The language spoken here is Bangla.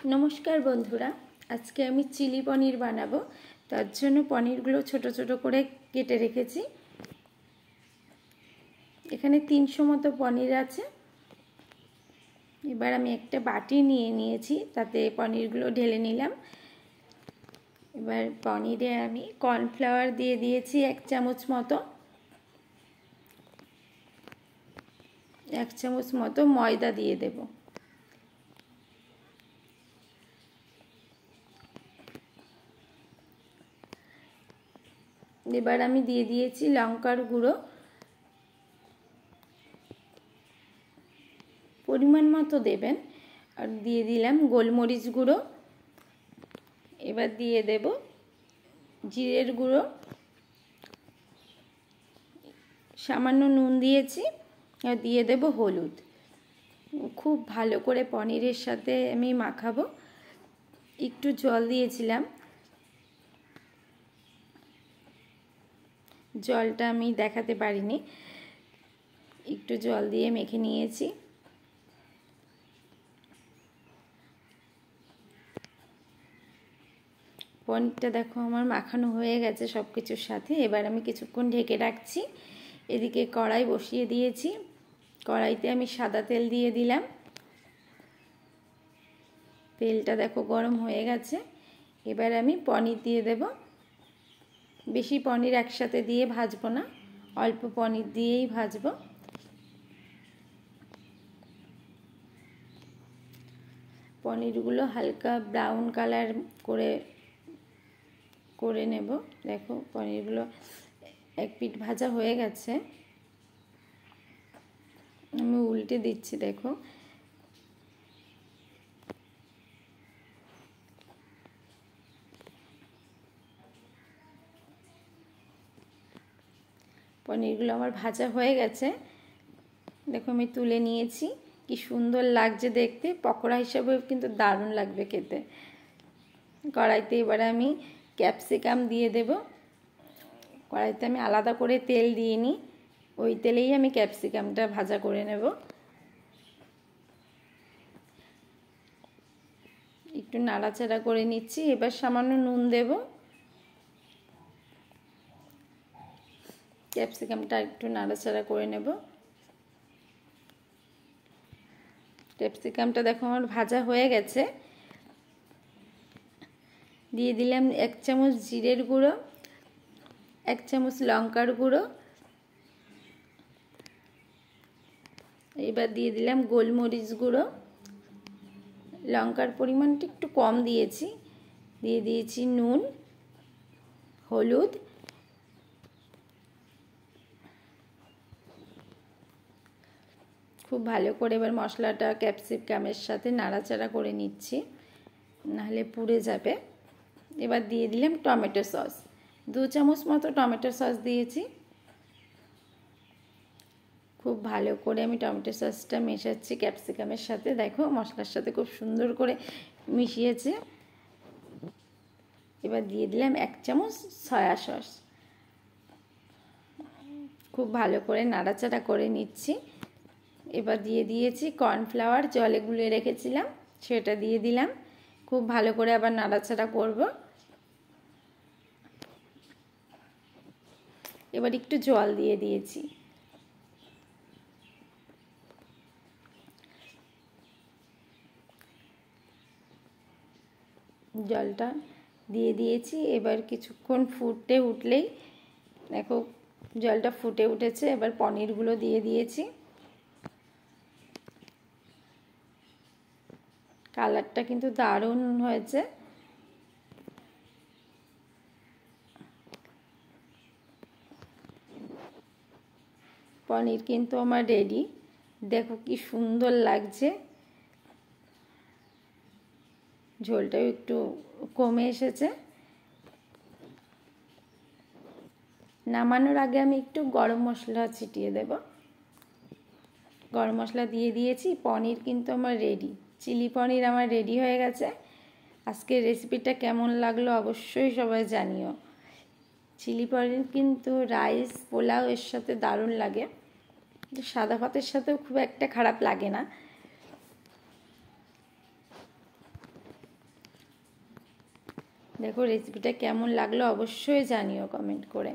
नमस्कार बंधुरा आज के आमी चिली पनीर बानाबो। तार जोन्नो पनीरगुलो छोटो छोटो करे केटे रेखेछि। एखाने 300 मतो पनीर आछे। एबार आमी एकटा बाटी निये नियेछि, ताते पनीरगुलो ढेले निलाम। एबार पनीरे आमी कर्नफ्लावर दिये दियेछि 1 चामच मतो, 1 चामच मतो मयदा दिये देबो। एबार आमी दिए दिएछि लंकार गुड़ो परिमाण मतो देबेन और दिए दिलाम गोलमरिच गुड़ो। एबार दिए देब जिरेर गुड़ो, सामान्य नुन दिएछि और दिए देब हलुद। खूब भालो करे पनीरेर साथे आमी माखाबो। एकटू जल दिएछिलाम, जलटा आमी देखाते पारिनी, एकटू जल दिए मेखे निएछि। पनीरटा देखो आमार माखानो हये गेছে सबकिछुर साथे। एबार आमी किछुक्षण ढेके राखछि। एदिके कड़ाई बसिए दिएछि, कड़ाईते आमी सादा तेल दिए दिलाम। तेलटा देखो गरम हये गेছে। एबार आमी पनीर दिए देब। बेशी पनीर एकसाथे दिए भाजबो ना, अल्प पनीर दिएई भाजबो। पनीरगुलो हालका ब्राउन कालार करे नेब। देखो पनीरगुलो एक पिठ भाजा हये गेছে। आमी उल्टे दिচ্ছি देखो। पनीरगुलो आमार भाजा हये गेছে। देखो आमी तुले निয়েছি। कि सुंदर लागছে देखते, पकोड़ा हिसेबेও किन्तु दारुण लागবে খেতে। कड़ाईते एबार आमी ক্যাপসিকাম दिए देब। कड़ाईते आमी आलादा करे तेल दिइনি, ओई तेलेই आमी ক্যাপসিকামটা भाजा करे नेब। একটু নাড়াচাড়া করে নিচ্ছি। এবার সামান্য নুন দেব। ক্যাপসিকামটা একটু নাড়াচাড়া করে নেব। ক্যাপসিকামটা দেখো আমার ভাজা হয়ে গেছে। দিয়ে দিলাম 1 চামচ জিরের গুঁড়ো, 1 চামচ লঙ্কার গুঁড়ো। এবার দিয়ে দিলাম গোলমরিচ গুঁড়ো। লঙ্কার পরিমাণটা একটু কম দিয়েছি। দিয়ে দিয়েছি নুন, হলুদ, খুব ভালো করে এবার মশলাটা ক্যাপসিকামের সাথে নাড়াচাড়া করে নিচ্ছি, নাহলে পুড়ে যাবে। এবার দিয়ে দিলাম টমেটো সস, 2 চামচ মতো টমেটো সস দিয়েছি। খুব ভালো করে আমি টমেটো সসটা মেশাচ্ছি ক্যাপসিকামের সাথে। দেখো মশলার সাথে খুব সুন্দর করে মিশিয়েছে। এবার দিয়ে দিলাম 1 চামচ সয়া সস। খুব ভালো করে নাড়াচাড়া করে নিচ্ছি। এবার দিয়ে দিয়েছি কর্নফ্লাওয়ার, জলে গুলে রেখেছিলাম সেটা দিয়ে দিলাম। খুব ভালো করে আবার নাড়াচাড়া করব। এবার একটু জল দিয়ে দিয়েছি। জলটা দিয়ে দিয়েছি। এবার কিছুক্ষণ ফুটে উঠলেই দেখো জলটা ফুটে উঠেছে। এবার পনিরগুলো দিয়ে দিয়েছি। কালারটা কিন্তু দারুণ হয়েছে। পনির কিন্তু আমার রেডি। দেখো কি সুন্দর লাগছে। ঝোলটাও একটু কমে এসেছে। নামানোর আগে আমি একটু গরম মশলা ছিটিয়ে দেব। গরম মশলা দিয়ে দিয়েছি। পনির কিন্তু আমার রেডি। চিলি পনির আমার রেডি হয়ে গেছে। আজকের রেসিপিটা কেমন লাগলো অবশ্যই সবাই জানিও। চিলি পনির কিন্তু রাইস, পোলাও এর সাথে দারুণ লাগে। সাদা ভাতের সাথেও খুব একটা খারাপ লাগে না। দেখো রেসিপিটা কেমন লাগলো অবশ্যই জানিও কমেন্ট করে।